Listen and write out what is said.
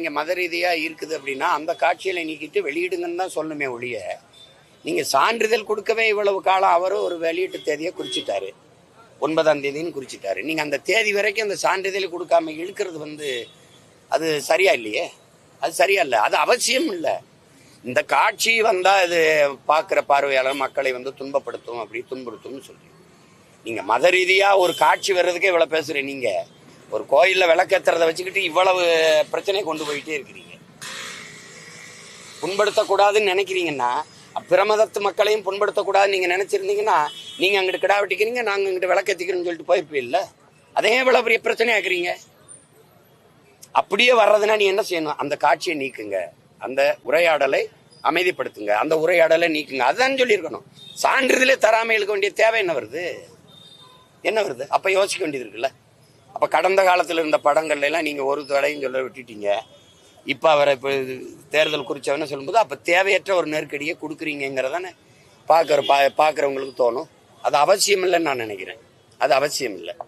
நீங்க மத ரீதியா இருக்குது அப்படின்னா அந்த காட்சியில நீக்கிட்டு வெளியிடுங்கன்னு தான் சொல்லணுமே ஒழிய, நீங்க சான்றிதழ் கொடுக்கவே இவ்வளவு காலம் அவரும் ஒரு வெளியீட்டு தேதியை குறிச்சிட்டாரு, 9ஆம் தேதின்னு குறிச்சிட்டாரு. நீங்க அந்த தேதி வரைக்கும் அந்த சான்றிதழ் கொடுக்காம இழுக்கிறது அது சரியா இல்லையே, அது சரியா இல்லை, அது அவசியம் இல்லை. இந்த காட்சி வந்தா இது பார்க்குற பார்வையாளர் மக்களை துன்பப்படுத்தும், அப்படி துன்புறுத்தும்னு சொல்றீங்க. நீங்க மத ரீதியா ஒரு காட்சி வர்றதுக்கே இவ்வளவு பேசுறீங்க. நீங்க ஒரு கோயில்ல விளக்கேத்துறதை வச்சுக்கிட்டு இவ்வளவு பிரச்சனையை கொண்டு போயிட்டே இருக்கிறீங்க. புண்படுத்தக்கூடாதுன்னு நினைக்கிறீங்கன்னா, பிரமதத்து மக்களையும் புண்படுத்தக்கூடாதுன்னு நீங்க நினைச்சிருந்தீங்கன்னா, நீங்க அங்கிட்டு கிடா வெட்டிக்கிறீங்க, நாங்க அங்கிட்டு விளக்கேத்திக்கிறோம்னு சொல்லிட்டு போயிருப்பீல்ல. அதே இவ்வளவு பெரிய பிரச்சனை ஆக்குறீங்க. அப்படியே வர்றதுன்னா நீ என்ன செய்யணும்? அந்த காட்சியை நீக்குங்க, அந்த உரையாடலை அமைதிப்படுத்துங்க, அந்த உரையாடலை நீக்குங்க, அதுதான் சொல்லியிருக்கணும். சான்றிதழே தராம இருக்க வேண்டிய தேவை என்ன வருது? அப்ப யோசிக்க வேண்டியது இருக்குல்ல. அப்ப கடந்த காலத்துல இருந்த படங்கள்ல எல்லாம் நீங்க ஒரு தடையும் சொல்ல விட்டுட்டீங்க. இப்ப அவரை இப்ப தேர்தல் குறிச்சவன்னு சொல்லும்போது அப்ப தேவையற்ற ஒரு நெருக்கடியை கொடுக்குறீங்கிறதானே பாக்குறவங்களுக்கு தோணும். அது அவசியம் இல்லைன்னு நான் நினைக்கிறேன். அது அவசியம் இல்லை.